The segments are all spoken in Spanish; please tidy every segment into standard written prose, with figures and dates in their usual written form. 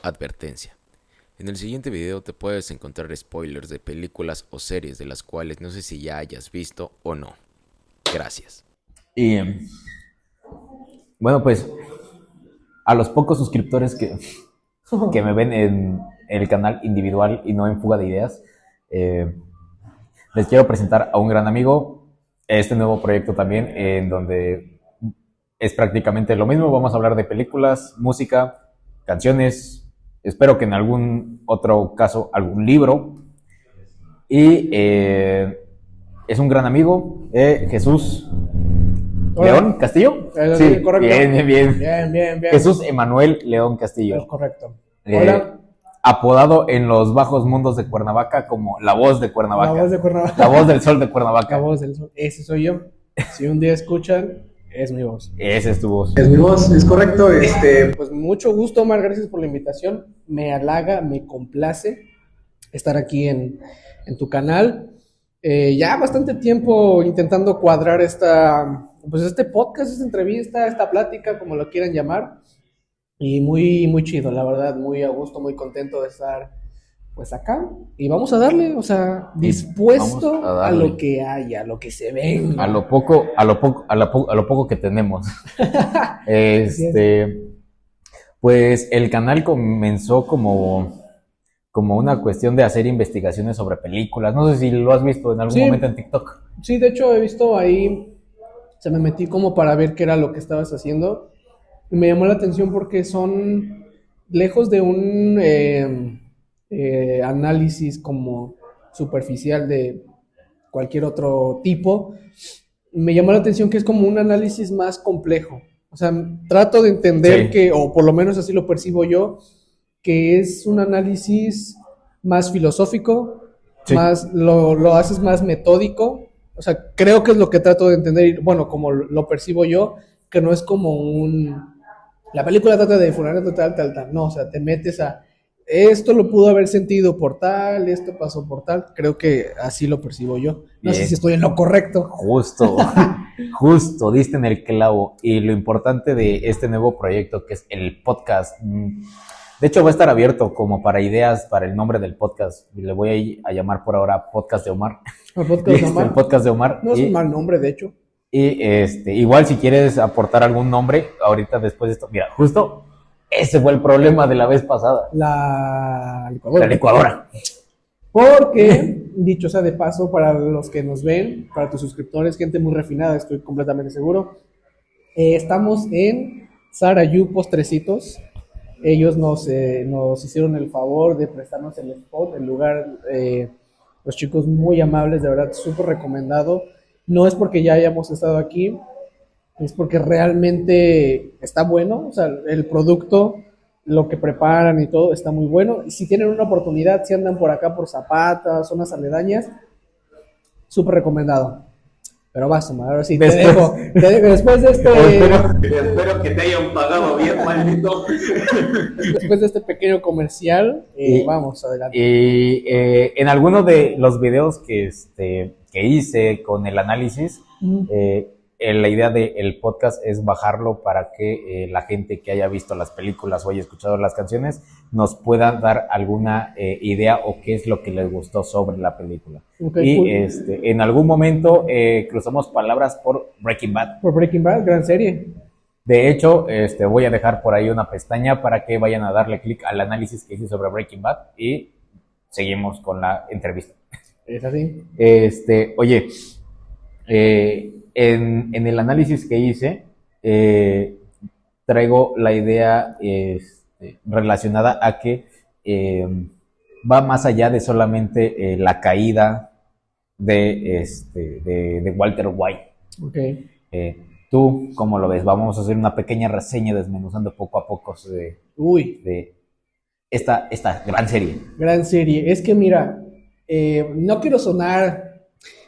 Advertencia. En el siguiente video te puedes encontrar spoilers de películas o series de las cuales no sé si ya hayas visto o no. Gracias. Y bueno, pues a los pocos suscriptores que me ven en el canal individual y no en Fuga de Ideas, les quiero presentar a un gran amigo, este nuevo proyecto también, en donde es prácticamente lo mismo. Vamos a hablar de películas, música, canciones, espero que en algún otro caso algún libro. Y es un gran amigo, Jesús Hola. León Castillo. Sí, correcto. Bien. Bien. Jesús Emanuel León Es Castillo. correcto. Hola. Apodado en los bajos mundos de Cuernavaca como la voz de Cuernavaca. La voz de Cuernavaca. La voz del sol de Cuernavaca. La voz del sol. Ese soy yo. Si un día escuchan, es mi voz. Esa es tu voz. Es mi voz, es correcto. Pues mucho gusto, Omar. Gracias por la invitación. Me halaga, me complace estar aquí en tu canal. Ya bastante tiempo intentando cuadrar este podcast, esta entrevista, esta plática, como lo quieran llamar. Y muy chido, la verdad, muy a gusto, muy contento de estar pues acá. Y vamos a darle, o sea, dispuesto a lo que haya, a lo que se venga. A lo poco que tenemos. Pues el canal comenzó como una cuestión de hacer investigaciones sobre películas. No sé si lo has visto en algún momento en TikTok. Sí, de hecho he visto ahí, se me metí como para ver qué era lo que estabas haciendo. Y me llamó la atención porque son lejos de un análisis como superficial de cualquier otro tipo. Me llamó la atención que es como un análisis más complejo. O sea, trato de entender que, o por lo menos así lo percibo yo, que es un análisis más filosófico, más lo haces más metódico. O sea, creo que es lo que trato de entender, y bueno, como lo percibo yo, que no es como la película trata de fulano tal, no, o sea, te metes a, esto lo pudo haber sentido por tal, esto pasó por tal, creo que así lo percibo yo. No sé si estoy en lo correcto. Justo, diste en el clavo. Y lo importante de este nuevo proyecto, que es el podcast, de hecho va a estar abierto como para ideas para el nombre del podcast. Le voy a llamar por ahora Podcast de Omar. ¿El podcast de Omar? El Podcast de Omar. No es un mal nombre, de hecho. Y igual si quieres aportar algún nombre, ahorita después de esto, mira, justo ese fue el problema de la vez pasada. La licuadora. Porque, dicho sea de paso, para los que nos ven, para tus suscriptores, gente muy refinada, estoy completamente seguro, estamos en Sarayu Postrecitos. Ellos nos hicieron el favor de prestarnos el spot, el lugar, los chicos muy amables, de verdad, súper recomendado. No es porque ya hayamos estado aquí, es porque realmente está bueno, o sea, el producto, lo que preparan y todo está muy bueno. Y si tienen una oportunidad, si andan por acá por Zapata, zonas aledañas, súper recomendado. Pero vas, Omar, ahora sí, te dejo. Después de Espero que te hayan pagado bien, maldito. Después de este pequeño comercial, vamos, adelante. Y en alguno de los videos que hice con el análisis, la idea del podcast es bajarlo para que la gente que haya visto las películas o haya escuchado las canciones nos pueda dar alguna idea o qué es lo que les gustó sobre la película. Okay, y cool. En algún momento cruzamos palabras por Breaking Bad. Por Breaking Bad, gran serie. De hecho, voy a dejar por ahí una pestaña para que vayan a darle clic al análisis que hice sobre Breaking Bad y seguimos con la entrevista. Es así. Oye, en el análisis que hice, traigo la idea relacionada a que va más allá de solamente la caída de Walter White. Okay. ¿Tú cómo lo ves? Vamos a hacer una pequeña reseña desmenuzando poco a poco de esta gran serie. Gran serie. Es que mira, no quiero sonar,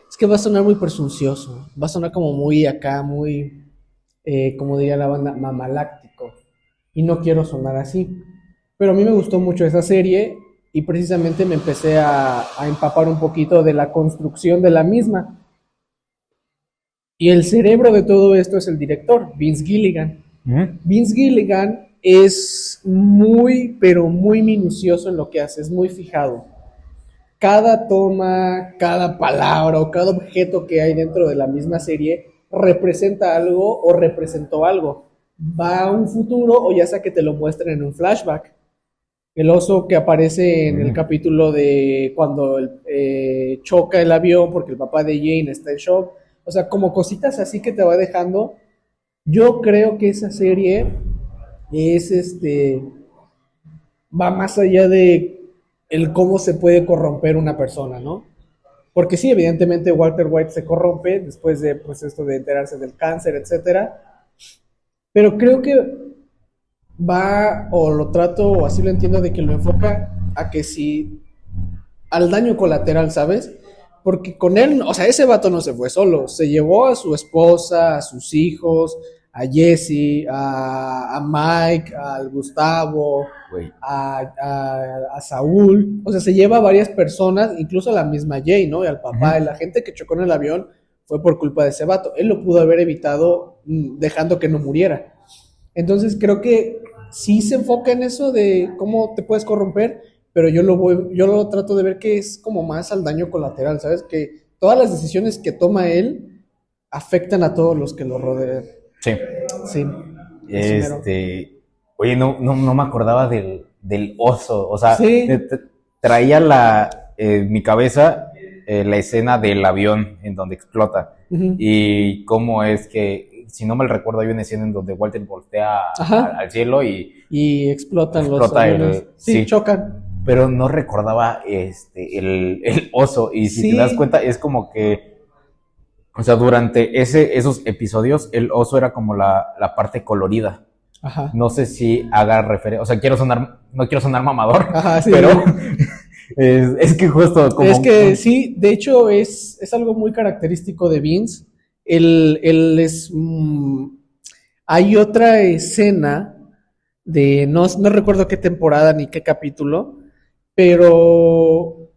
es que va a sonar muy presuncioso, va a sonar como muy acá, muy, como diría la banda, mamaláctico. Y no quiero sonar así. Pero a mí me gustó mucho esa serie y precisamente me empecé a empapar un poquito de la construcción de la misma. Y el cerebro de todo esto es el director, Vince Gilligan. Vince Gilligan es muy, pero muy minucioso en lo que hace, es muy fijado. Cada toma, cada palabra o cada objeto que hay dentro de la misma serie representa algo o representó algo. Va a un futuro o ya sea que te lo muestren en un flashback. El oso que aparece en el capítulo de cuando choca el avión porque el papá de Jane está en shock. O sea, como cositas así que te va dejando. Yo creo que esa serie es va más allá de el cómo se puede corromper una persona, ¿no? Porque sí, evidentemente Walter White se corrompe después de pues esto de enterarse del cáncer, etcétera. Pero creo que va, o lo trato, o así lo entiendo, de que lo enfoca a que si al daño colateral, ¿sabes? Porque con él, o sea, ese vato no se fue solo, se llevó a su esposa, a sus hijos, a Jesse, a Mike, al Gustavo, Güey. a Saúl, o sea, se lleva a varias personas, incluso a la misma Jay, ¿no? Y al papá, y la gente que chocó en el avión fue por culpa de ese vato. Él lo pudo haber evitado dejando que no muriera. Entonces creo que sí se enfoca en eso de cómo te puedes corromper, pero yo lo trato de ver que es como más al daño colateral, ¿sabes? Que todas las decisiones que toma él afectan a todos los que lo rodean. Sí. Sí. Oye, no me acordaba del oso. O sea, Sí. traía en mi cabeza la escena del avión en donde explota. Ujú. Y cómo es que, si no mal recuerdo, hay una escena en donde Walter voltea Ajá. al cielo Y explotan los Explota aviones. Sí, chocan. pero no recordaba el oso. Y si Sí. te das cuenta, es como que, o sea, durante esos episodios, el oso era como la parte colorida. Ajá. No sé si haga referencia, o sea, no quiero sonar mamador, Ajá, sí. pero es que justo como... Es que sí, de hecho es algo muy característico de Vince. Él es... hay otra escena de... No recuerdo qué temporada ni qué capítulo, pero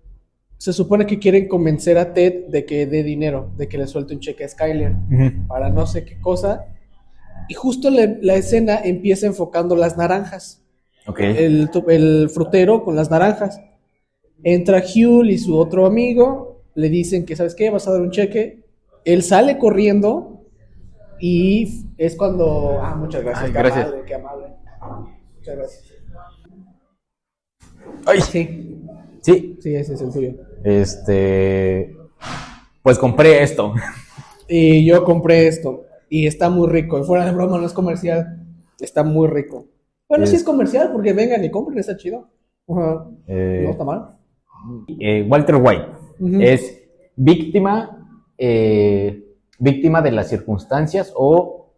se supone que quieren convencer a Ted de que dé dinero, de que le suelte un cheque a Skyler Ujú. para no sé qué cosa. Y justo la escena empieza enfocando las naranjas. Ok. El frutero con las naranjas. Entra Hugh y su otro amigo, le dicen que, ¿sabes qué? Vas a dar un cheque. Él sale corriendo y es cuando... Ah, muchas gracias. Ay, Qué gracias. amable, qué amable. Muchas gracias. Ay, Sí, sí, sí, ese es el tuyo. pues compré esto. Y yo compré esto y está muy rico. Y fuera de broma, no es comercial. Está muy rico. Bueno, sí es comercial porque vengan y compren, está chido. Ajá. No está mal. Walter White Ujú. es víctima de las circunstancias o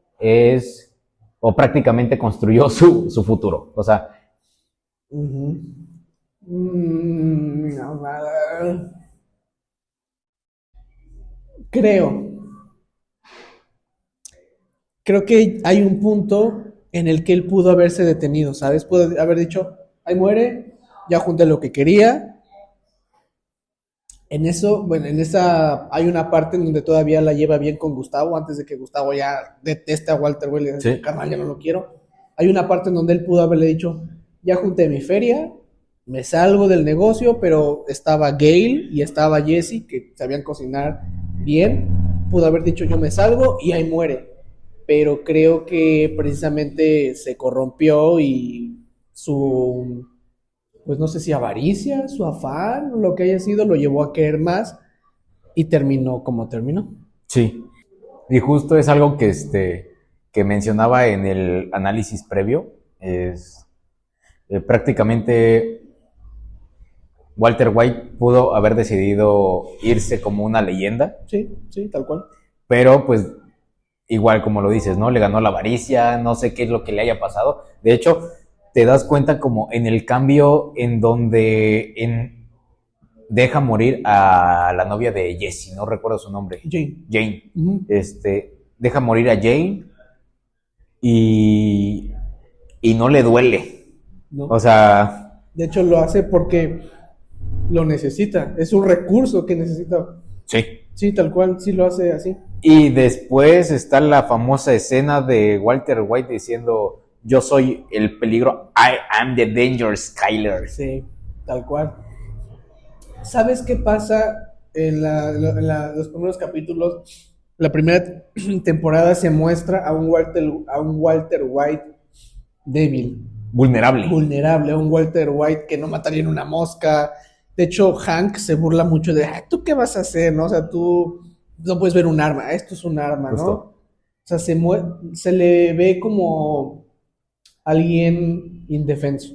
prácticamente construyó su futuro. O sea, Ujú. No, creo que hay un punto en el que él pudo haberse detenido, ¿sabes? Pudo haber dicho, ahí muere, ya junté lo que quería. En eso, bueno, en esa hay una parte en donde todavía la lleva bien con Gustavo, antes de que Gustavo ya deteste a Walter White y le dice, Sí. carnal, ya no lo quiero. Hay una parte en donde él pudo haberle dicho, ya junté mi feria, me salgo del negocio, pero estaba Gail y estaba Jesse, que sabían cocinar bien. Pudo haber dicho, yo me salgo y ahí muere. Pero creo que precisamente se corrompió y pues no sé si avaricia, su afán, lo que haya sido, lo llevó a querer más y terminó como terminó. sí. Y justo es algo que mencionaba en el análisis previo. Es prácticamente Walter White pudo haber decidido irse como una leyenda, Sí, sí, tal cual. pero pues igual como lo dices, ¿no? Le ganó la avaricia, no sé qué es lo que le haya pasado. De hecho, te das cuenta como en el cambio en donde deja morir a la novia de Jesse, no recuerdo su nombre. Jane. Ujú. Deja morir a Jane y no le duele. ¿No? O sea, De hecho, lo hace porque lo necesita. Es un recurso que necesita. sí. Sí, tal cual, sí lo hace así. Y después está la famosa escena de Walter White diciendo, yo soy el peligro, I am the danger, Skyler. Sí, tal cual. ¿Sabes qué pasa en los primeros capítulos? La primera temporada se muestra a un Walter White débil, vulnerable, a un Walter White que no mataría en una mosca. De hecho, Hank se burla mucho de, ¿tú qué vas a hacer? ¿No? O sea, tú no puedes ver un arma, esto es un arma, ¿no? Justo. O sea, se le ve como alguien indefenso.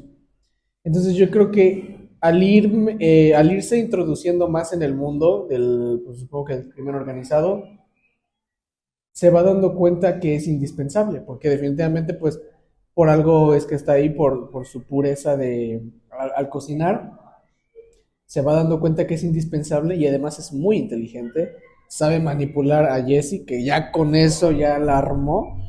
Entonces yo creo que al irse introduciendo más en el mundo del, pues, supongo que el crimen organizado, se va dando cuenta que es indispensable, porque definitivamente, pues, por algo es que está ahí, por su pureza al cocinar, se va dando cuenta que es indispensable y además es muy inteligente, sabe manipular a Jesse, que ya con eso ya la armó,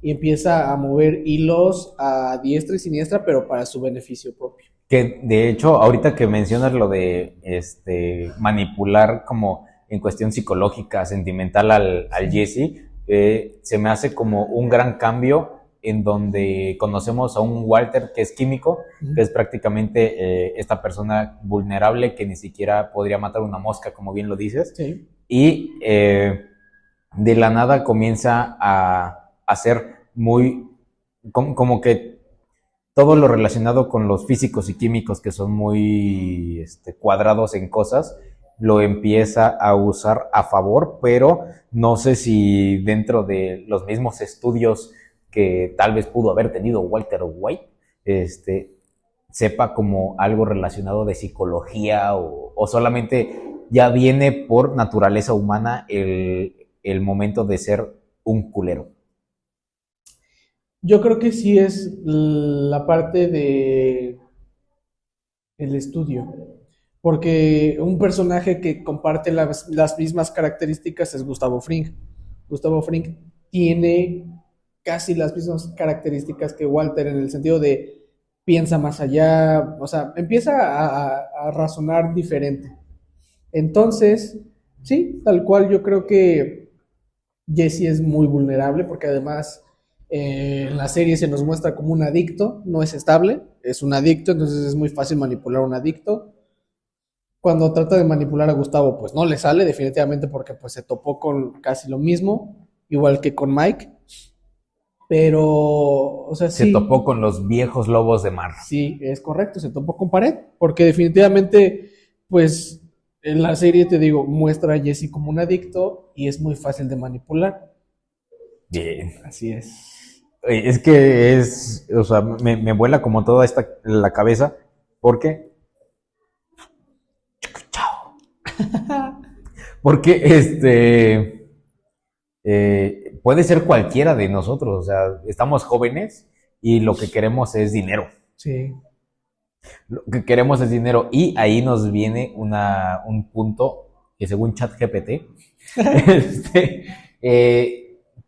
y empieza a mover hilos a diestra y siniestra, pero para su beneficio propio. Que de hecho, ahorita que mencionas lo de manipular como en cuestión psicológica, sentimental al Jesse, se me hace como un gran cambio en donde conocemos a un Walter que es químico, que es prácticamente esta persona vulnerable que ni siquiera podría matar una mosca, como bien lo dices, Sí. y de la nada comienza a ser muy, como que todo lo relacionado con los físicos y químicos que son muy cuadrados en cosas, lo empieza a usar a favor, pero no sé si dentro de los mismos estudios que tal vez pudo haber tenido Walter White, sepa como algo relacionado de psicología o solamente ya viene por naturaleza humana el momento de ser un culero. Yo creo que sí es la parte de el estudio, porque un personaje que comparte las mismas características es Gustavo Fring. Gustavo Fring tiene casi las mismas características que Walter en el sentido de piensa más allá, o sea, empieza a razonar diferente. Entonces, sí, tal cual yo creo que Jesse es muy vulnerable porque además en la serie se nos muestra como un adicto, no es estable, es un adicto, entonces es muy fácil manipular a un adicto. Cuando trata de manipular a Gustavo, pues no le sale definitivamente porque pues se topó con casi lo mismo, igual que con Mike. Pero, o sea, sí. Se topó con los viejos lobos de mar. Sí, es correcto, se topó con pared, porque definitivamente, pues, en la serie, te digo, muestra a Jesse como un adicto y es muy fácil de manipular. Bien. Así es. Es que o sea, me vuela como toda la cabeza, porque... Chao. Porque, puede ser cualquiera de nosotros, o sea, estamos jóvenes y lo que queremos es dinero. Sí. Lo que queremos es dinero y ahí nos viene un punto que según ChatGPT,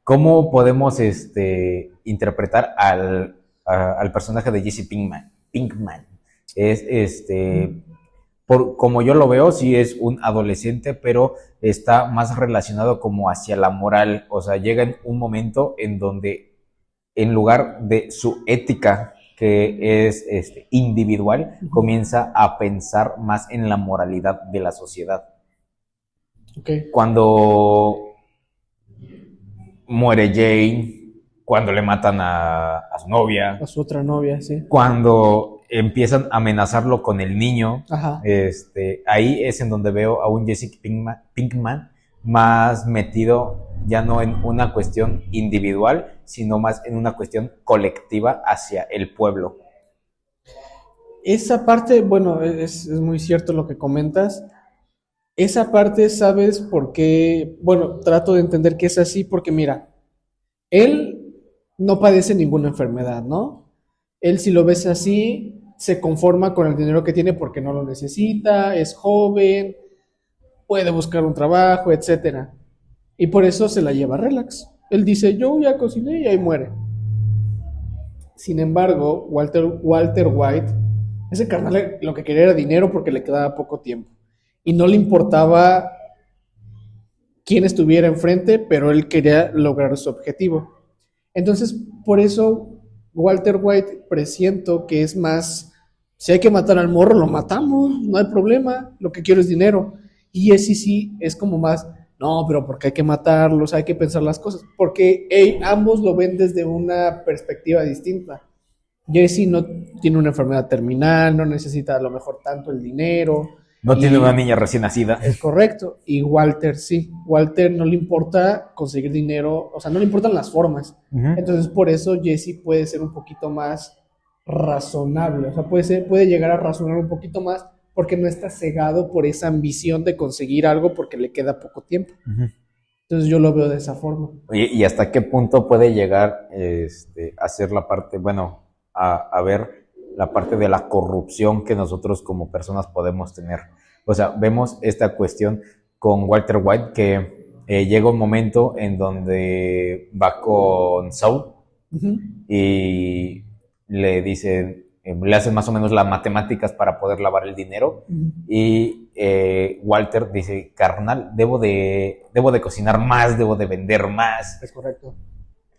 ¿cómo podemos interpretar al personaje de Jesse Pinkman? Es como yo lo veo, sí es un adolescente, pero está más relacionado como hacia la moral. O sea, llega en un momento en donde, en lugar de su ética, que es individual, comienza a pensar más en la moralidad de la sociedad. Okay. Cuando muere Jane, cuando le matan a su novia, a su otra novia, sí. Cuando empiezan a amenazarlo con el niño, Ajá. Ahí es en donde veo a un Jesse Pinkman más metido ya no en una cuestión individual, sino más en una cuestión colectiva hacia el pueblo. Esa parte, bueno, es muy cierto lo que comentas. Esa parte, ¿sabes por qué? Bueno, trato de entender que es así porque mira, él no padece ninguna enfermedad, ¿no? Él, si lo ves así, se conforma con el dinero que tiene porque no lo necesita, es joven, puede buscar un trabajo, etcétera. Y por eso se la lleva relax. Él dice, yo ya cociné y ahí muere. Sin embargo, Walter White, ese carnal lo que quería era dinero porque le quedaba poco tiempo. Y no le importaba quién estuviera enfrente, pero él quería lograr su objetivo. Entonces, por eso Walter White presiento que es más, si hay que matar al morro, lo matamos, no hay problema, lo que quiero es dinero. Y Jesse sí es como más, no, pero porque hay que matarlos, hay que pensar las cosas, porque ambos lo ven desde una perspectiva distinta. Jesse no tiene una enfermedad terminal, no necesita a lo mejor tanto el dinero. No y tiene una niña recién nacida. Es correcto. Y Walter sí. Walter no le importa conseguir dinero, o sea, no le importan las formas. Ujú. Entonces, por eso Jesse puede ser un poquito más razonable. O sea, puede llegar a razonar un poquito más porque no está cegado por esa ambición de conseguir algo porque le queda poco tiempo. Ujú. Entonces, yo lo veo de esa forma. ¿Y hasta qué punto puede llegar a ser la parte, bueno, a ver la parte de la corrupción que nosotros como personas podemos tener? O sea, vemos esta cuestión con Walter White que llega un momento en donde va con Saul Ujú. y le dicen, le hacen más o menos las matemáticas para poder lavar el dinero Ujú. y Walter dice, carnal, debo de cocinar más, debo de vender más. Es correcto.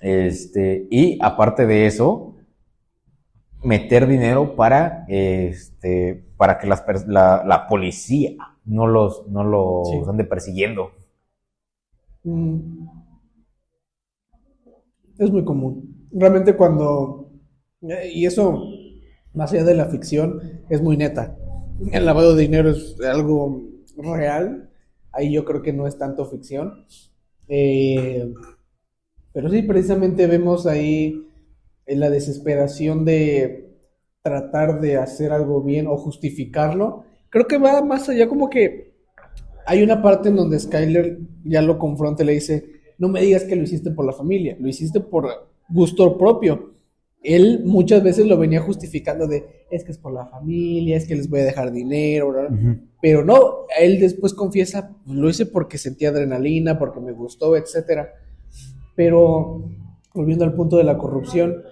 Y aparte de eso, meter dinero para que la policía no los Sí. ande persiguiendo. Mm, Es muy común. Realmente y eso, más allá de la ficción, es muy neta. El lavado de dinero es algo real. Ahí yo creo que no es tanto ficción. Eh, pero sí, precisamente vemos ahí en la desesperación de tratar de hacer algo bien o justificarlo. Creo que va más allá, como que hay una parte en donde Skyler ya lo confronta y le dice, no me digas que lo hiciste por la familia, lo hiciste por gusto propio. Él muchas veces lo venía justificando de, es que es por la familia, es que les voy a dejar dinero, ¿verdad? Uh-huh. Pero no, él después confiesa, lo hice porque sentía adrenalina, porque me gustó, etcétera. Pero, volviendo al punto de la corrupción,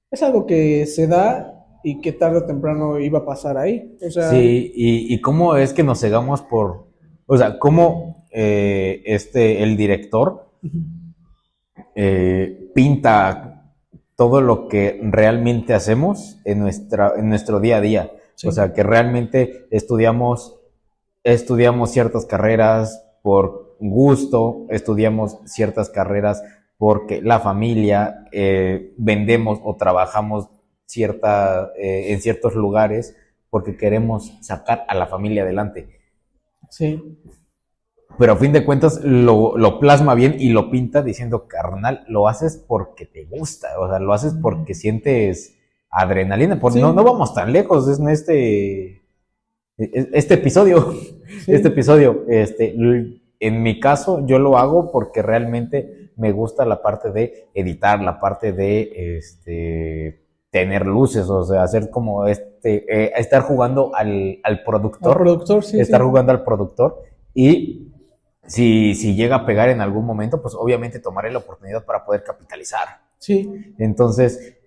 es algo que se da y que tarde o temprano iba a pasar ahí. O sea, sí, y cómo es que nos cegamos o sea, cómo el director pinta todo lo que realmente hacemos en nuestro día a día. Sí. O sea, que realmente estudiamos ciertas carreras por gusto, estudiamos ciertas carreras porque la familia, vendemos o trabajamos en ciertos lugares porque queremos sacar a la familia adelante. Sí. Pero a fin de cuentas lo plasma bien y lo pinta diciendo, carnal, lo haces porque te gusta, o sea, lo haces porque sientes adrenalina. Sí. No vamos tan lejos, es en este episodio. Sí. En mi caso, yo lo hago porque realmente me gusta la parte de editar, la parte de tener luces, o sea, hacer como estar jugando al productor. Al productor, sí. Estar jugando al productor y si llega a pegar en algún momento, pues obviamente tomaré la oportunidad para poder capitalizar. Sí. Entonces,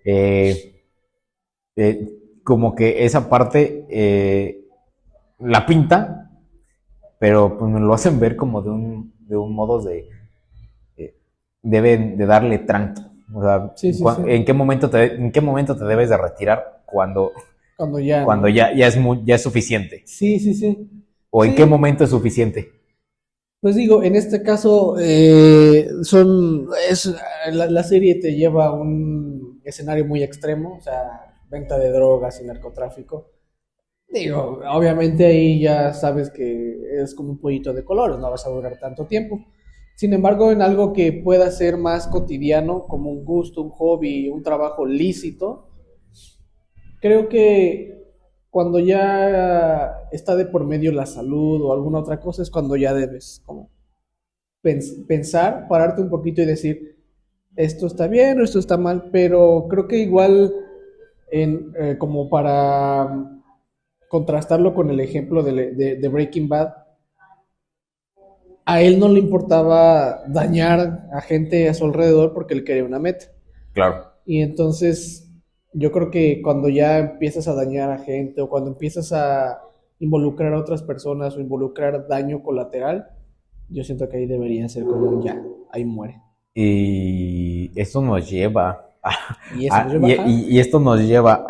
como que esa parte la pinta, pero pues me lo hacen ver como de un modo de deben de darle tranqui. O sea, sí. ¿En qué momento te debes de retirar cuando ya es suficiente? Sí. ¿O en qué momento es suficiente? Pues digo, en este caso, la serie te lleva a un escenario muy extremo, o sea, venta de drogas y narcotráfico. Digo, obviamente ahí ya sabes que es como un pollito de colores, no vas a durar tanto tiempo. Sin embargo, en algo que pueda ser más cotidiano, como un gusto, un hobby, un trabajo lícito, creo que cuando ya está de por medio la salud o alguna otra cosa es cuando ya debes como pensar, pararte un poquito y decir, esto está bien o esto está mal, pero creo que igual como para contrastarlo con el ejemplo de Breaking Bad, a él no le importaba dañar a gente a su alrededor porque él quería una meta. Claro. Y entonces yo creo que cuando ya empiezas a dañar a gente o cuando empiezas a involucrar a otras personas o involucrar daño colateral, yo siento que ahí debería ser como ya, ahí muere. Y eso nos lleva Y eso nos lleva a... y esto nos lleva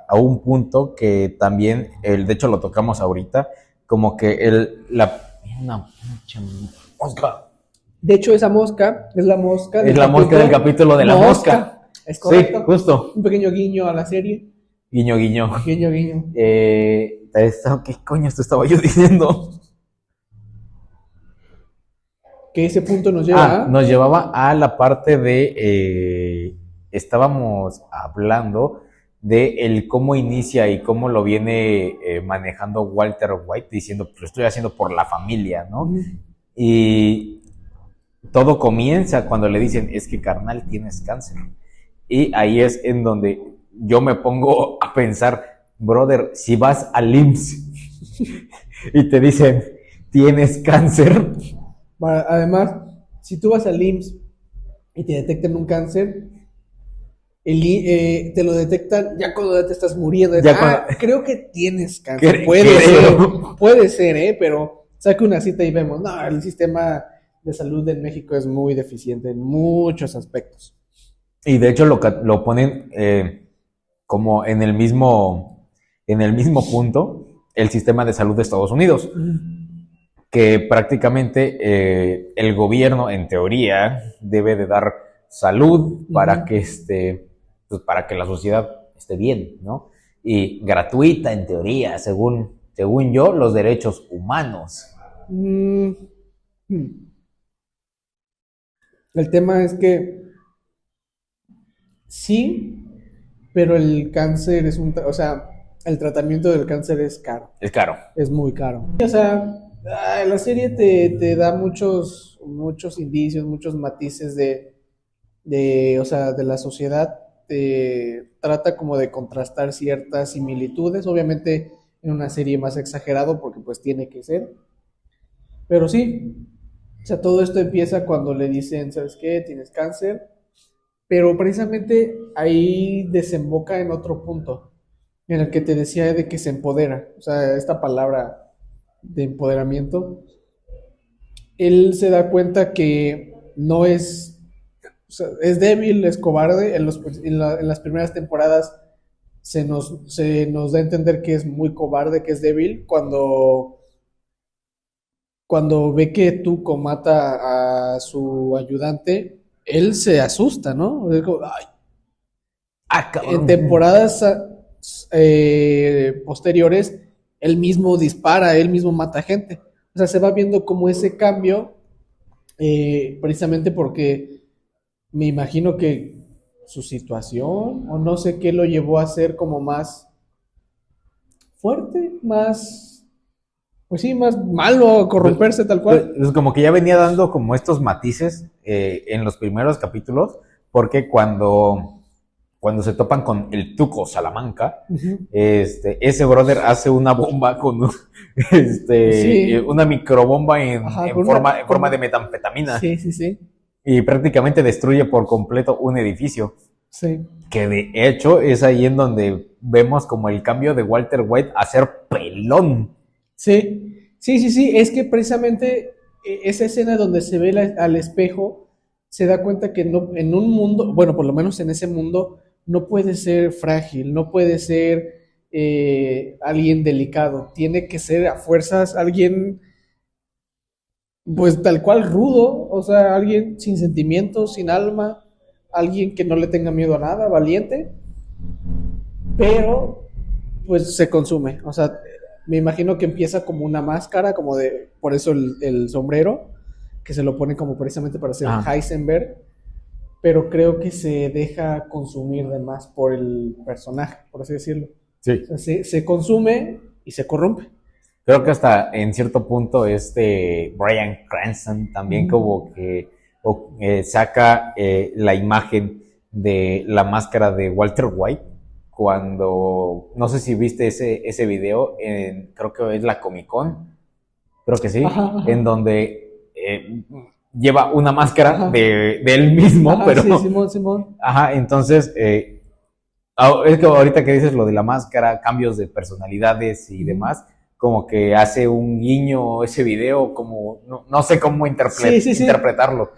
a un punto que también, de hecho lo tocamos ahorita, como que una pinche mosca. De hecho, esa mosca es la mosca Es la mosca del capítulo de la mosca. Es correcto. Sí, justo. Un pequeño guiño a la serie. Guiño, guiño. Guiño, guiño. ¿Qué coño esto estaba yo diciendo? Que ese punto nos lleva a... Nos llevaba a la parte de... estábamos hablando de el cómo inicia y cómo lo viene manejando Walter White, diciendo, pues lo estoy haciendo por la familia, ¿no? Y todo comienza cuando le dicen, es que carnal, tienes cáncer. Y ahí es en donde yo me pongo a pensar, brother, si vas al IMSS y te dicen, tienes cáncer. Además, si tú vas al IMSS y te detectan un cáncer, te lo detectan ya cuando te estás muriendo. Creo que tienes cáncer. Puede ser, pero saca una cita y vemos. No, el sistema de salud en México es muy deficiente en muchos aspectos. Y de hecho lo ponen como en el mismo punto el sistema de salud de Estados Unidos, que prácticamente el gobierno, en teoría, debe de dar salud para que pues para que la sociedad esté bien, ¿no? Y gratuita, en teoría, según yo, los derechos humanos. El tema es que sí, pero el cáncer el tratamiento del cáncer es caro. Es caro. Es muy caro. O sea, la serie te da muchos indicios, muchos matices de la sociedad. Trata como de contrastar ciertas similitudes, obviamente en una serie más exagerado porque pues tiene que ser, pero sí, o sea, todo esto empieza cuando le dicen, ¿sabes qué? Tienes cáncer, pero precisamente ahí desemboca en otro punto, en el que te decía de que se empodera, o sea, esta palabra de empoderamiento, él se da cuenta que no es... O sea, es débil, es cobarde. En las primeras temporadas se nos da a entender que es muy cobarde, que es débil. Cuando ve que Tuco mata a su ayudante, él se asusta, ¿no? Es como, ay. En temporadas posteriores, él mismo dispara, él mismo mata gente. O sea, se va viendo como ese cambio, precisamente porque... Me imagino que su situación, o no sé qué lo llevó a ser como más fuerte, pues sí, más malo, a corromperse tal cual. Pues como que ya venía dando como estos matices en los primeros capítulos, porque cuando se topan con el Tuco Salamanca, ese brother hace una bomba con Sí. una microbomba en Con forma de metanfetamina. Sí, sí, sí. Y prácticamente destruye por completo un edificio. Sí. Que de hecho es ahí en donde vemos como el cambio de Walter White a ser pelón. Sí, sí, sí, sí. Es que precisamente esa escena donde se ve al espejo, se da cuenta que no, en un mundo, bueno, por lo menos en ese mundo, no puede ser frágil, no puede ser alguien delicado. Tiene que ser a fuerzas alguien, pues tal cual rudo, o sea, alguien sin sentimientos, sin alma, alguien que no le tenga miedo a nada, valiente, pero pues se consume, o sea, me imagino que empieza como una máscara, como de, por eso el sombrero, que se lo pone como precisamente para ser Heisenberg, pero creo que se deja consumir de más por el personaje, por así decirlo. Sí. O sea, se consume y se corrompe. Creo que hasta en cierto punto Bryan Cranston también como que saca la imagen de la máscara de Walter White cuando, no sé si viste ese video, creo que es la Comic Con, creo que sí, ajá. En donde lleva una máscara de él mismo, pero... Sí, Simón. Ajá, entonces... es que ahorita que dices lo de la máscara, cambios de personalidades y demás, como que hace un guiño ese video, como no sé cómo interpretarlo.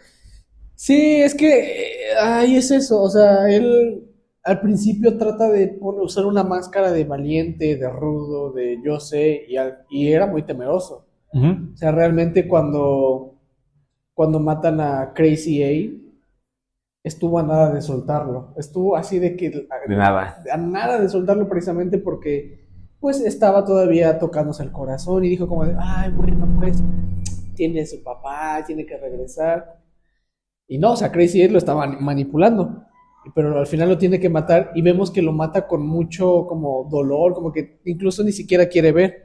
Sí, es que ahí es eso, o sea, él al principio trata de usar una máscara de valiente, de rudo, de yo sé, y era muy temeroso. Ujú. O sea, realmente cuando matan a Crazy A, estuvo a nada de soltarlo. Estuvo así de que De nada. a nada de soltarlo precisamente porque pues estaba todavía tocándose el corazón y dijo como de, ay, bueno, pues tiene su papá, tiene que regresar. Y no, o sea, Crazy Eight lo estaba manipulando, pero al final lo tiene que matar y vemos que lo mata con mucho como dolor, como que incluso ni siquiera quiere ver,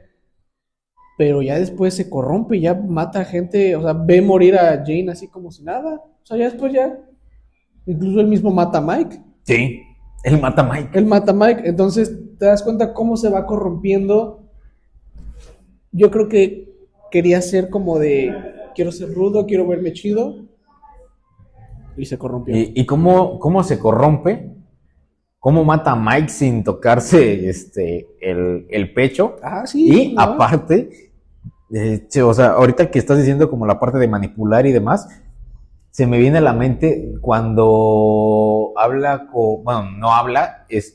pero ya después se corrompe y ya mata a gente, o sea, ve morir a Jane así como si nada, o sea, ya después ya, incluso él mismo mata a Mike, Sí, él mata a Mike. él mata a Mike, entonces te das cuenta cómo se va corrompiendo. Yo creo que quería ser como de, quiero ser rudo, quiero verme chido, y se corrompió. ¿Y cómo se corrompe? ¿Cómo mata a Mike sin tocarse el pecho? Ah, sí, Y ¿no? aparte, che, o sea, ahorita que estás diciendo como la parte de manipular y demás, se me viene a la mente cuando habla con, bueno, no habla, el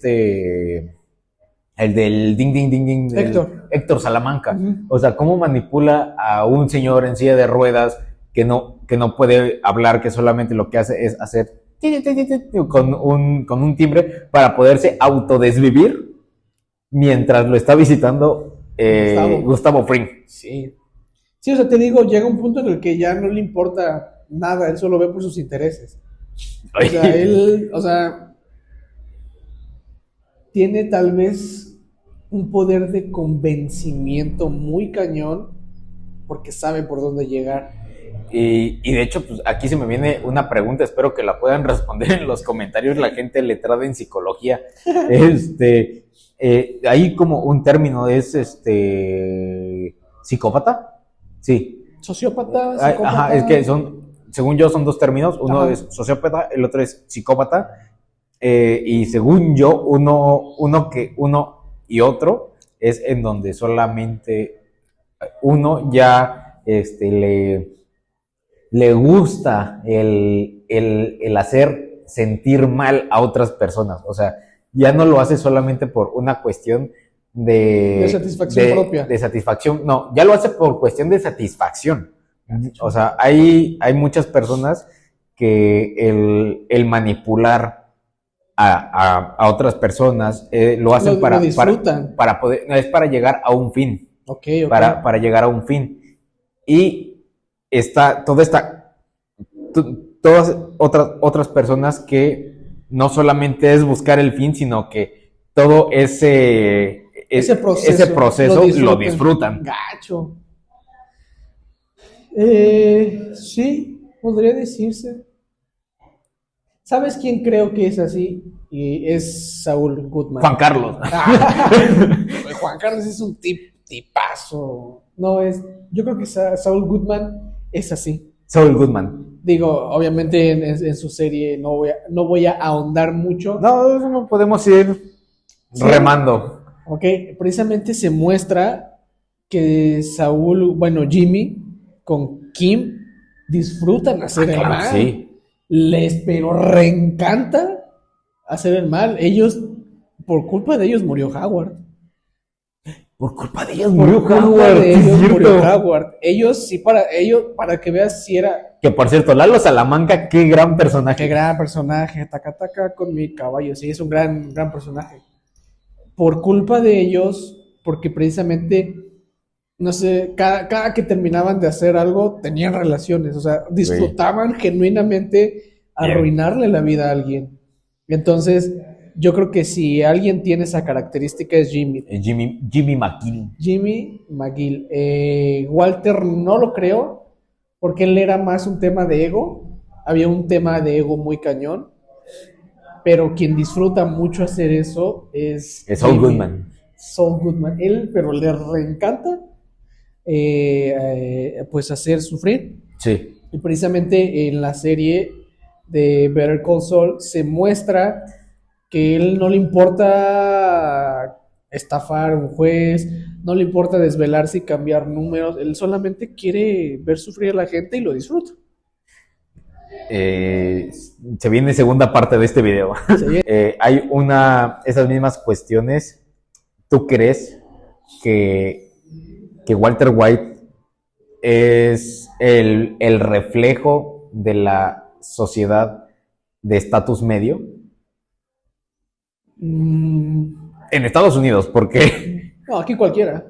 del ding, ding, ding, ding, Héctor Salamanca. Uh-huh. O sea, cómo manipula a un señor en silla de ruedas que no puede hablar, que solamente lo que hace es hacer con un timbre para poderse autodesvivir mientras lo está visitando Gustavo Fring. Sí. Sí, o sea, te digo, llega un punto en el que ya no le importa nada, él solo ve por sus intereses. O sea, él, o sea, tiene tal vez un poder de convencimiento muy cañón porque sabe por dónde llegar. Y de hecho, pues aquí se me viene una pregunta, espero que la puedan responder en los comentarios la gente letrada en psicología. Hay como un término, es psicópata. Sí. Sociópata, Ajá, psicópata. es que según yo, son dos términos. Uno Ajá. es sociópata, el otro es psicópata. Y según yo, uno y otro es en donde solamente uno ya le gusta el hacer sentir mal a otras personas. O sea, ya no lo hace solamente por una cuestión De satisfacción propia. de satisfacción. No, ya lo hace por cuestión de satisfacción. O sea, hay muchas personas que el manipular a otras personas lo hacen Lo disfrutan. para poder, no, es para llegar a un fin. Ok. Para llegar a un fin. Y todas otras personas que no solamente es buscar el fin, sino que todo ese proceso lo disfrutan. Gacho. Sí, podría decirse. ¿Sabes quién creo que es así? Y es Saúl Goodman. Juan Carlos. Juan Carlos es un tipazo. No es. Yo creo que Saúl Goodman es así. Saul Goodman. Digo, obviamente en su serie no voy a ahondar mucho. No podemos ir remando. Ok, precisamente se muestra que Saúl, bueno, Jimmy con Kim disfrutan hacer el mal. Sí. Pero reencanta hacer el mal. Por culpa de ellos murió Howard. Por culpa de ellos murió Howard. Murió Howard. Para que veas si era. Que por cierto, Lalo Salamanca, qué gran personaje. Qué gran personaje. Taca con mi caballo. Sí, es un gran personaje. Por culpa de ellos, porque precisamente, no sé, cada que terminaban de hacer algo, tenían relaciones. O sea, disfrutaban genuinamente arruinarle la vida a alguien. Entonces, yo creo que si alguien tiene esa característica es Jimmy. Jimmy McGill. Jimmy McGill. Walter no lo creo, porque él era más un tema de ego. Había un tema de ego muy cañón. Pero quien disfruta mucho hacer eso es Saul Goodman. Saul Goodman. Él, pero le reencanta pues hacer sufrir. Sí. Y precisamente en la serie de Better Call Saul se muestra que él no le importa estafar a un juez, no le importa desvelarse y cambiar números, él solamente quiere ver sufrir a la gente y lo disfruta. Se viene segunda parte de este video. Hay esas mismas cuestiones. ¿Tú crees que Walter White es el reflejo de la sociedad de estatus medio? En Estados Unidos, porque No, aquí cualquiera.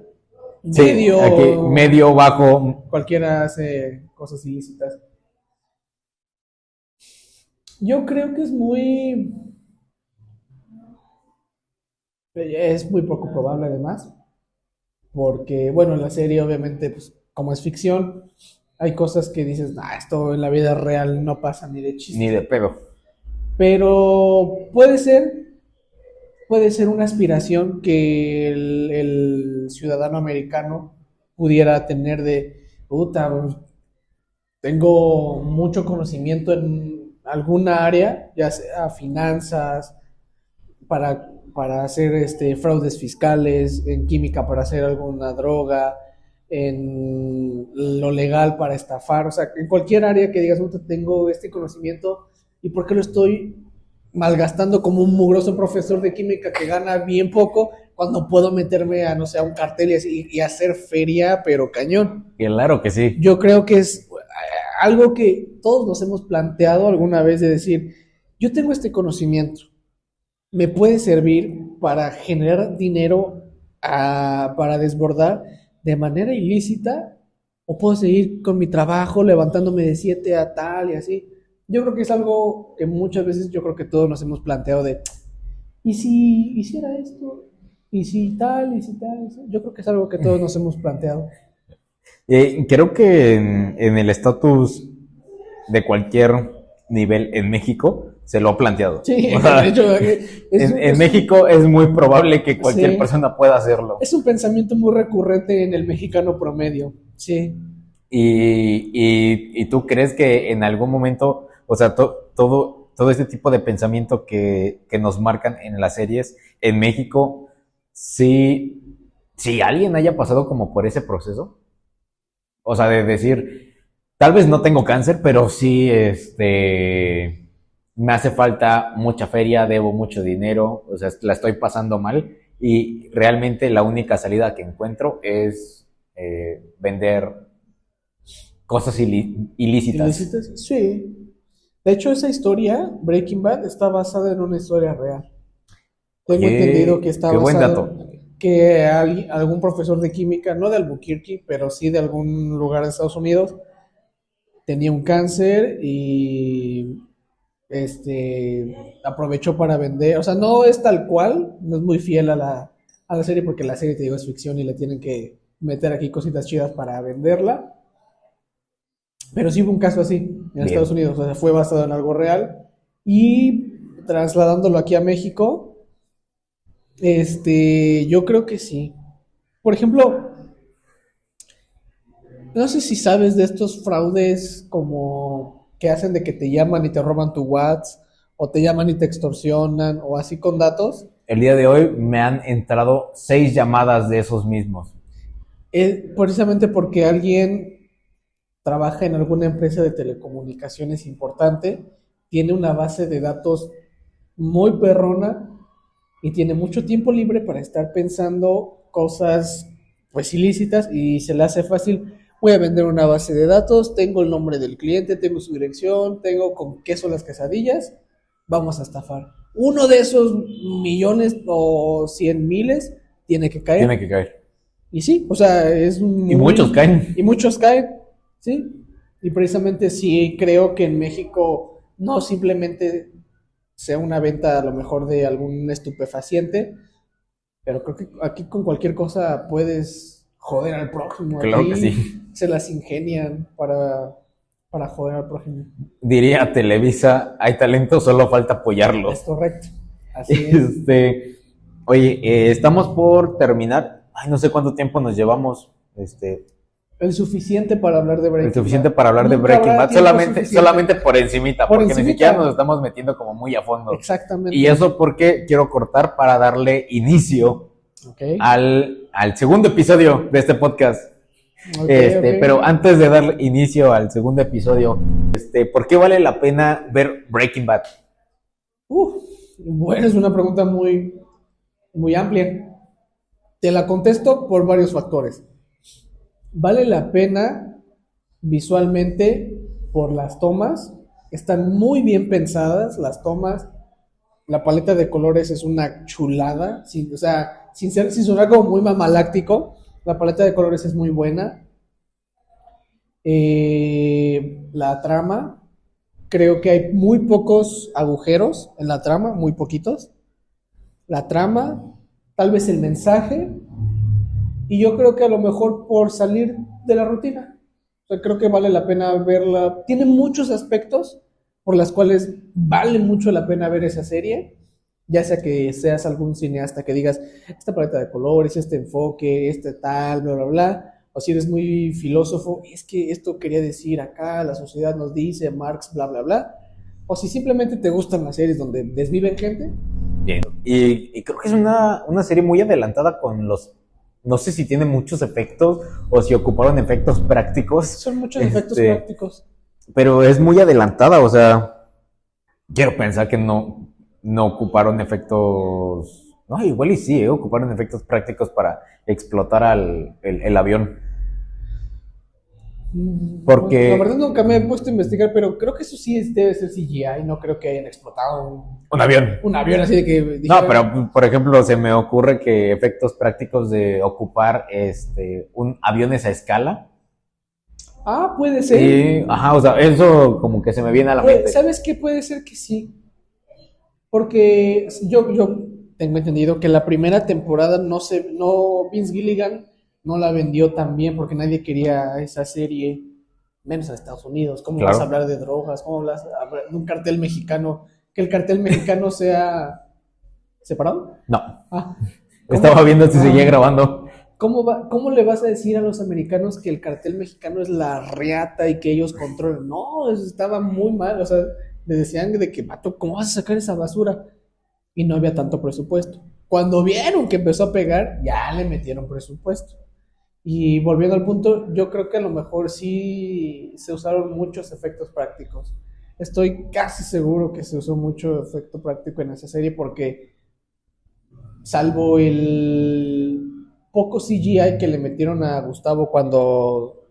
sí, aquí medio, bajo. Cualquiera hace cosas ilícitas. Yo creo que es muy poco probable además, porque bueno, en la serie obviamente, pues como es ficción, hay cosas que dices, nah, esto en la vida real no pasa ni de chiste. Ni de pedo. Pero puede ser una aspiración que el ciudadano americano pudiera tener de, puta, tengo mucho conocimiento en alguna área, ya sea finanzas, para hacer fraudes fiscales, en química para hacer alguna droga, en lo legal para estafar, o sea, en cualquier área que digas, puta, tengo este conocimiento, ¿y por qué lo estoy malgastando como un mugroso profesor de química que gana bien poco cuando puedo meterme a, no sé, a un cartel y hacer feria, pero cañón? Claro que sí. Yo creo que es algo que todos nos hemos planteado alguna vez de decir, yo tengo este conocimiento, me puede servir para generar dinero, para desbordar de manera ilícita, o puedo seguir con mi trabajo levantándome de 7 a tal y así. Yo creo que es algo que muchas veces yo creo que todos nos hemos planteado de, ¿y si hiciera esto? ¿Y si tal? ¿Y si tal? Yo creo que es algo que todos nos hemos planteado. Creo que en el estatus de cualquier nivel en México se lo ha planteado. Sí, O sea, de hecho, en México es muy probable que cualquier sí, persona pueda hacerlo. es un pensamiento muy recurrente en el mexicano promedio, sí. Y tú crees que en algún momento, o sea, todo este tipo de pensamiento que nos marcan en las series, en México, sí, si alguien haya pasado como por ese proceso, o sea, de decir, tal vez no tengo cáncer, pero sí, me hace falta mucha feria, debo mucho dinero, o sea, la estoy pasando mal y realmente la única salida que encuentro es vender cosas ilícitas. ¿Ilícitas? Sí. De hecho, esa historia, Breaking Bad, está basada en una historia real. Tengo entendido que está Qué buen basado dato. que algún profesor de química, no de Albuquerque, pero sí de algún lugar de Estados Unidos, tenía un cáncer y aprovechó para vender. O sea, no es tal cual, no es muy fiel a la serie porque la serie, te digo, es ficción y le tienen que meter aquí cositas chidas para venderla. Pero sí hubo un caso así en Bien. Estados Unidos, o sea, fue basado en algo real. Y trasladándolo aquí a México, yo creo que sí. Por ejemplo, no sé si sabes de estos fraudes como que hacen de que te llaman y te roban tu WhatsApp, o te llaman y te extorsionan, o así con datos. El día de hoy me han entrado 6 llamadas de esos mismos. Precisamente porque alguien trabaja en alguna empresa de telecomunicaciones importante, tiene una base de datos muy perrona y tiene mucho tiempo libre para estar pensando cosas pues ilícitas y se le hace fácil. Voy a vender una base de datos, tengo el nombre del cliente, tengo su dirección, tengo con qué son las quesadillas, vamos a estafar. Uno de esos millones o 100 miles tiene que caer. Tiene que caer. Y sí, o sea, Y muchos caen. Y muchos caen, sí. Y precisamente sí creo que en México no simplemente sea una venta a lo mejor de algún estupefaciente, pero creo que aquí con cualquier cosa puedes joder al prójimo. Claro Aquí que sí. se las ingenian para joder al prójimo. Diría Televisa, hay talento, solo falta apoyarlo. Es correcto. Así es. Oye, estamos por terminar. Ay, no sé cuánto tiempo nos llevamos. El suficiente para hablar de Breaking El suficiente Bad. para hablar de Nunca Breaking habrá Bad, tiempo solamente suficiente. por encimita, Por porque ni encimita. siquiera nos estamos metiendo como muy a fondo. Exactamente. Y eso porque quiero cortar para darle inicio Ok. al segundo episodio de este podcast. Ok, ok. Pero antes de dar inicio al segundo episodio, ¿por qué vale la pena ver Breaking Bad? Bueno, es una pregunta muy, muy amplia. Te la contesto por varios factores. Vale la pena visualmente por las tomas. Están muy bien pensadas las tomas. La paleta de colores es una chulada. O sea, sin sonar como muy mamaláctico, la paleta de colores es muy buena. La trama, creo que hay muy pocos agujeros en la trama, muy poquitos. La trama, tal vez el mensaje, y yo creo que a lo mejor por salir de la rutina. O sea, creo que vale la pena verla. Tiene muchos aspectos por los cuales vale mucho la pena ver esa serie, ya sea que seas algún cineasta que digas, esta paleta de colores, este enfoque, este tal, bla, bla, bla, o si eres muy filósofo, es que esto quería decir acá, la sociedad nos dice, Marx, bla, bla, bla, o si simplemente te gustan las series donde desviven gente. Bien. Y creo que es una serie muy adelantada con los... No sé si tiene muchos efectos o si ocuparon efectos prácticos. Son muchos efectos prácticos. Pero es muy adelantada, o sea, quiero pensar que no ocuparon efectos... No, igual y sí, ocuparon efectos prácticos para explotar el avión. Porque... La verdad nunca me he puesto a investigar, pero creo que eso sí debe ser CGI, no creo que hayan explotado un avión. Un avión así de que... No, pero por ejemplo, se me ocurre que efectos prácticos de ocupar aviones a escala. Ah, puede ser. Sí, ajá, o sea, eso como que se me viene a la mente. ¿Sabes qué? Puede ser que sí. Porque yo tengo entendido que la primera temporada Vince Gilligan no la vendió tan bien porque nadie quería esa serie, menos en Estados Unidos. ¿Cómo vas a hablar de drogas? ¿Cómo vas a hablar de un cartel mexicano? Que el cartel mexicano sea separado. No. Ah, estaba viendo si seguía grabando. ¿Cómo le vas a decir a los americanos que el cartel mexicano es la riata y que ellos controlan? No, eso estaba muy mal. O sea, le decían de que, vato, ¿cómo vas a sacar esa basura? Y no había tanto presupuesto. Cuando vieron que empezó a pegar, ya le metieron presupuesto. Y volviendo al punto, yo creo que a lo mejor sí se usaron muchos efectos prácticos. Estoy casi seguro que se usó mucho efecto práctico en esa serie porque, salvo el poco CGI que le metieron a Gustavo cuando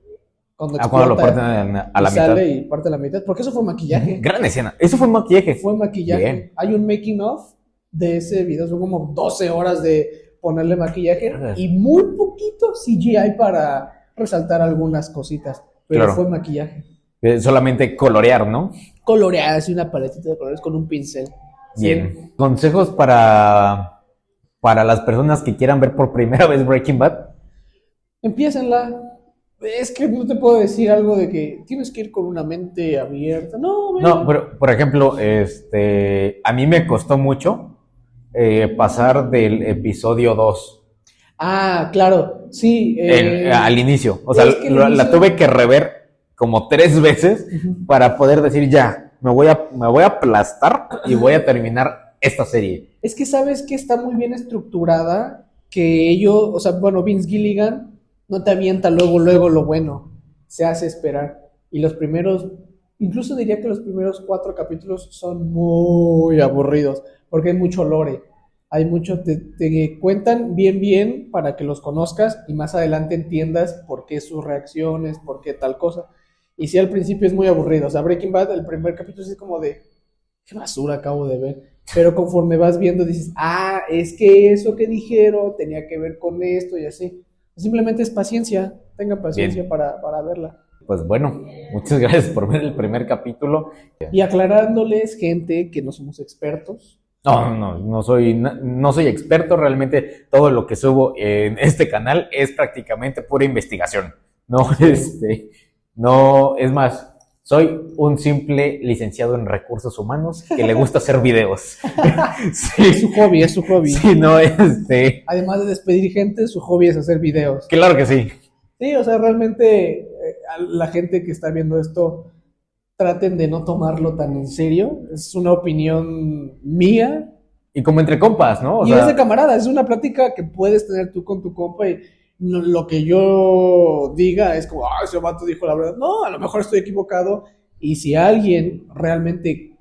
cuando lo parten a la sale mitad. Y parte a la mitad, porque eso fue maquillaje. Gran escena. Eso fue maquillaje. Fue maquillaje. Bien. Hay un making of de ese video, son como 12 horas de ponerle maquillaje y muy poquito CGI para resaltar algunas cositas, pero claro. Fue maquillaje. Solamente colorear, ¿no? Colorear, así una paletita de colores con un pincel. Bien. Sí. ¿Consejos para las personas que quieran ver por primera vez Breaking Bad? Empiécenla. Es que no te puedo decir algo de que tienes que ir con una mente abierta. No, pero por ejemplo, a mí me costó mucho pasar del episodio 2. Ah, claro, sí. Al inicio. O sea, la tuve que rever como 3 veces para poder decir ya, me voy a aplastar y voy a terminar esta serie. Es que sabes que está muy bien estructurada, que ellos, o sea, bueno, Vince Gilligan no te avienta luego lo bueno, se hace esperar. Y los primeros, incluso diría que los primeros 4 capítulos son muy aburridos, porque hay mucho lore, hay mucho, te cuentan bien para que los conozcas y más adelante entiendas por qué sus reacciones, por qué tal cosa. Y sí, al principio es muy aburrido, o sea, Breaking Bad, el primer capítulo es como de, qué basura acabo de ver. Pero conforme vas viendo dices, es que eso que dijeron tenía que ver con esto y así. Simplemente es paciencia, tengan paciencia para verla. Pues bueno, muchas gracias por ver el primer capítulo. Y aclarándoles, gente, que no somos expertos. No soy experto, realmente todo lo que subo en este canal es prácticamente pura investigación. No, es más, soy un simple licenciado en recursos humanos que le gusta hacer videos. Sí. Es su hobby. Sí, Además de despedir gente, su hobby es hacer videos. Claro que sí. Sí, o sea, realmente la gente que está viendo esto, traten de no tomarlo tan en serio. Es una opinión mía. Y como entre compas, ¿no? Es de camarada, es una plática que puedes tener tú con tu compa y lo que yo diga es como, ese vato dijo la verdad. No, a lo mejor estoy equivocado. Y si alguien realmente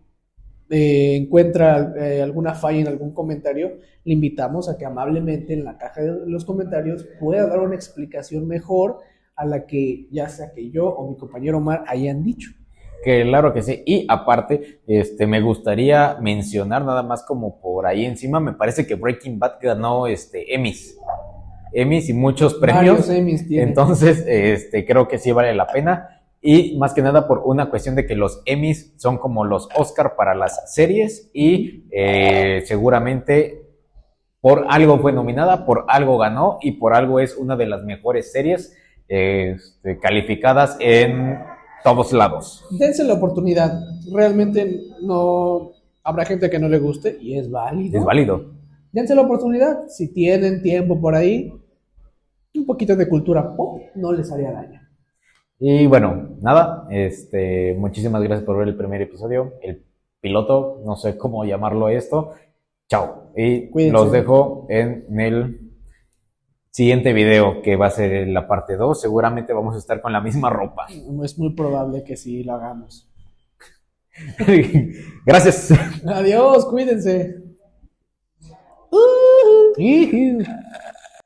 encuentra alguna falla en algún comentario, le invitamos a que amablemente en la caja de los comentarios pueda dar una explicación mejor a la que ya sea que yo o mi compañero Omar hayan dicho. Claro que sí. Y aparte, me gustaría mencionar nada más como por ahí encima, me parece que Breaking Bad ganó Emmys y muchos premios. Varios Emmys tiene. Entonces, creo que sí vale la pena. Y más que nada por una cuestión de que los Emmys son como los Oscar para las series y seguramente por algo fue nominada, por algo ganó y por algo es una de las mejores series calificadas en todos lados. Dense la oportunidad. Realmente no habrá gente que no le guste y es válido. Es válido. Dense la oportunidad. Si tienen tiempo por ahí, un poquito de cultura pop no les haría daño. Y bueno, nada, muchísimas gracias por ver el primer episodio, el piloto, no sé cómo llamarlo esto. Chao. Y Cuídense. los dejo en el siguiente video, que va a ser la parte 2. Seguramente vamos a estar con la misma ropa. Es muy probable que sí lo hagamos. Gracias. Adiós, cuídense.